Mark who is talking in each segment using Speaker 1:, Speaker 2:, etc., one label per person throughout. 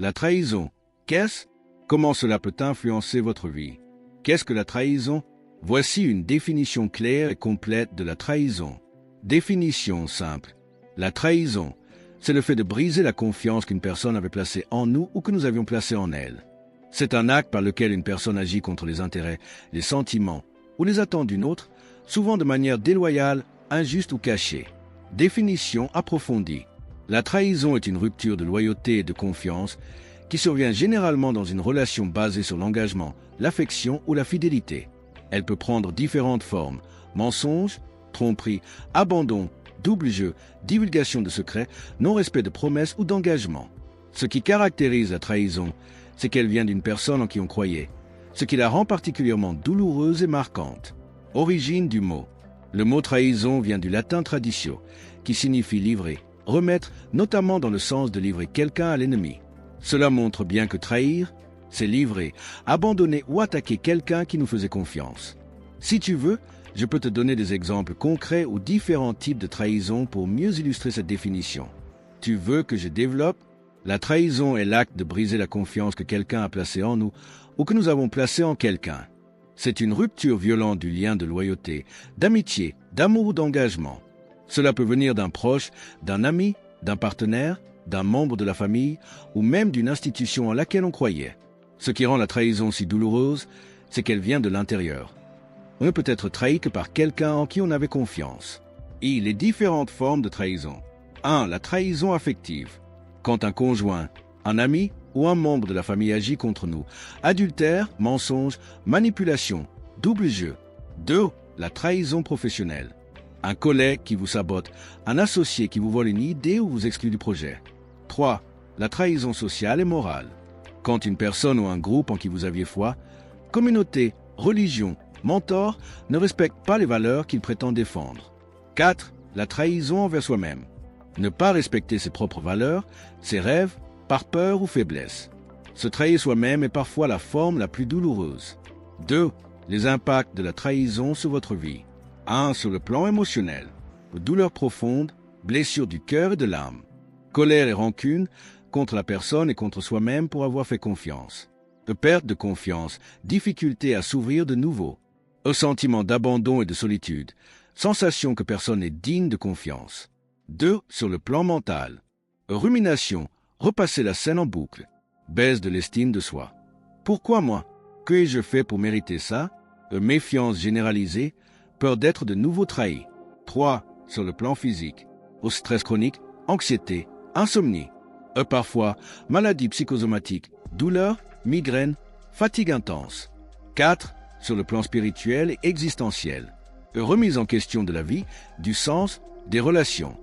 Speaker 1: La trahison, qu'est-ce? Comment cela peut influencer votre vie? Qu'est-ce que la trahison? Voici une définition claire et complète de la trahison. Définition simple. La trahison, c'est le fait de briser la confiance qu'une personne avait placée en nous ou que nous avions placée en elle. C'est un acte par lequel une personne agit contre les intérêts, les sentiments ou les attentes d'une autre, souvent de manière déloyale, injuste ou cachée. Définition approfondie. La trahison est une rupture de loyauté et de confiance qui survient généralement dans une relation basée sur l'engagement, l'affection ou la fidélité. Elle peut prendre différentes formes: mensonges, tromperie, abandon, double jeu, divulgation de secrets, non-respect de promesses ou d'engagements. Ce qui caractérise la trahison, c'est qu'elle vient d'une personne en qui on croyait, ce qui la rend particulièrement douloureuse et marquante. Origine du mot. Le mot trahison vient du latin traditio, qui signifie livrer, remettre, notamment dans le sens de livrer quelqu'un à l'ennemi. Cela montre bien que trahir, c'est livrer, abandonner ou attaquer quelqu'un qui nous faisait confiance. Si tu veux, je peux te donner des exemples concrets ou différents types de trahison pour mieux illustrer cette définition. Tu veux que je développe? La trahison est l'acte de briser la confiance que quelqu'un a placée en nous ou que nous avons placée en quelqu'un. C'est une rupture violente du lien de loyauté, d'amitié, d'amour ou d'engagement. Cela peut venir d'un proche, d'un ami, d'un partenaire, d'un membre de la famille ou même d'une institution en laquelle on croyait. Ce qui rend la trahison si douloureuse, c'est qu'elle vient de l'intérieur. On ne peut être trahi que par quelqu'un en qui on avait confiance. Et les différentes formes de trahison. 1. La trahison affective. Quand un conjoint, un ami ou un membre de la famille agit contre nous. Adultère, mensonge, manipulation, double jeu. 2. La trahison professionnelle. Un collègue qui vous sabote, un associé qui vous vole une idée ou vous exclut du projet. 3. La trahison sociale et morale. Quand une personne ou un groupe en qui vous aviez foi, communauté, religion, mentor, ne respecte pas les valeurs qu'il prétend défendre. 4. La trahison envers soi-même. Ne pas respecter ses propres valeurs, ses rêves, par peur ou faiblesse. Se trahir soi-même est parfois la forme la plus douloureuse. 2. Les impacts de la trahison sur votre vie. 1. Sur le plan émotionnel. Douleur profonde, blessure du cœur et de l'âme. Colère et rancune contre la personne et contre soi-même pour avoir fait confiance. Perte de confiance, difficulté à s'ouvrir de nouveau. Sentiment d'abandon et de solitude. Sensation que personne n'est digne de confiance. 2. Sur le plan mental. Rumination, repasser la scène en boucle. Baisse de l'estime de soi. Pourquoi moi? Que ai-je fait pour mériter ça? Méfiance généralisée, peur d'être de nouveau trahi. 3. Sur le plan physique. Au stress chronique, anxiété, insomnie. Parfois, maladie psychosomatique, douleur, migraine, fatigue intense. 4. Sur le plan spirituel et existentiel. Remise en question de la vie, du sens, des relations.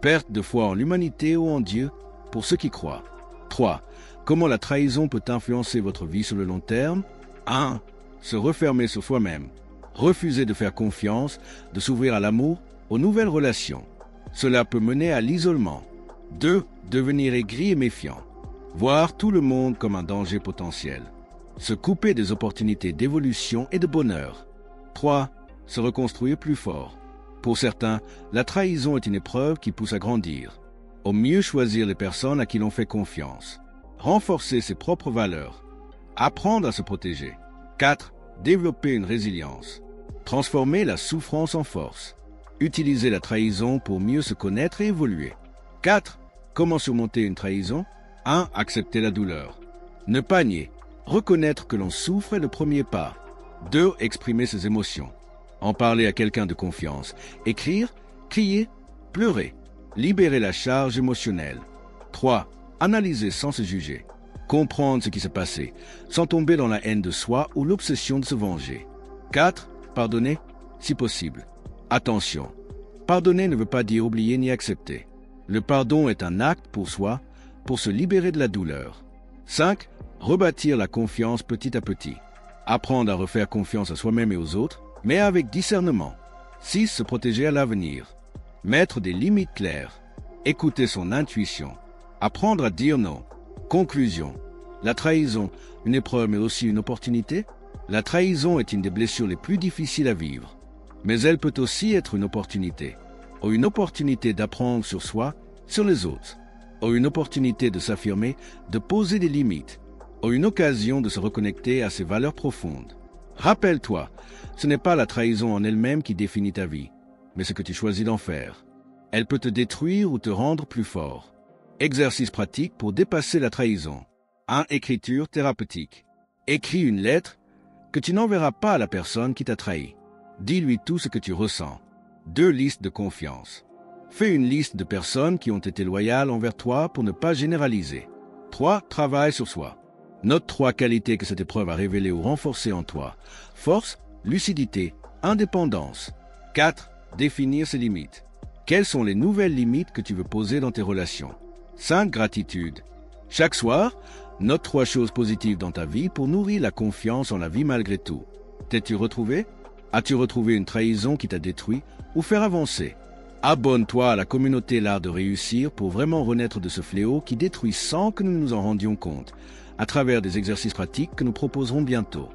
Speaker 1: Perte de foi en l'humanité ou en Dieu pour ceux qui croient. 3. Comment la trahison peut influencer votre vie sur le long terme? 1. Se refermer sur soi-même. Refuser de faire confiance, de s'ouvrir à l'amour, aux nouvelles relations. Cela peut mener à l'isolement. 2. Devenir aigri et méfiant. Voir tout le monde comme un danger potentiel. Se couper des opportunités d'évolution et de bonheur. 3. Se reconstruire plus fort. Pour certains, la trahison est une épreuve qui pousse à grandir. Au mieux choisir les personnes à qui l'on fait confiance. Renforcer ses propres valeurs. Apprendre à se protéger. 4. Développer une résilience. Transformer la souffrance en force. Utiliser la trahison pour mieux se connaître et évoluer. 4. Comment surmonter une trahison? 1. Accepter la douleur. Ne pas nier. Reconnaître que l'on souffre est le premier pas. 2. Exprimer ses émotions. En parler à quelqu'un de confiance. Écrire, crier, pleurer. Libérer la charge émotionnelle. 3. Analyser sans se juger. Comprendre ce qui s'est passé, sans tomber dans la haine de soi ou l'obsession de se venger. 4. Pardonner, si possible. Attention, pardonner ne veut pas dire oublier ni accepter. Le pardon est un acte pour soi, pour se libérer de la douleur. 5. Rebâtir la confiance petit à petit. Apprendre à refaire confiance à soi-même et aux autres, mais avec discernement. 6. Se protéger à l'avenir. Mettre des limites claires. Écouter son intuition. Apprendre à dire non. Conclusion. La trahison, une épreuve mais aussi une opportunité? La trahison est une des blessures les plus difficiles à vivre. Mais elle peut aussi être une opportunité. Ou une opportunité d'apprendre sur soi, sur les autres. ont une opportunité de s'affirmer, de poser des limites, ont une occasion de se reconnecter à ses valeurs profondes. Rappelle-toi, ce n'est pas la trahison en elle-même qui définit ta vie, mais ce que tu choisis d'en faire. Elle peut te détruire ou te rendre plus fort. Exercice pratique pour dépasser la trahison. 1. Écriture thérapeutique. Écris une lettre que tu n'enverras pas à la personne qui t'a trahi. Dis-lui tout ce que tu ressens. 2. Liste de confiance. Fais une liste de personnes qui ont été loyales envers toi pour ne pas généraliser. 3. Travail sur soi. Note 3 qualités que cette épreuve a révélées ou renforcées en toi. Force, lucidité, indépendance. 4. Définir ses limites. Quelles sont les nouvelles limites que tu veux poser dans tes relations? 5. Gratitude. Chaque soir, note 3 choses positives dans ta vie pour nourrir la confiance en la vie malgré tout. T'es-tu retrouvé? As-tu retrouvé une trahison qui t'a détruit ou faire avancer? Abonne-toi à la communauté L'Art de Réussir pour vraiment renaître de ce fléau qui détruit sans que nous nous en rendions compte, à travers des exercices pratiques que nous proposerons bientôt.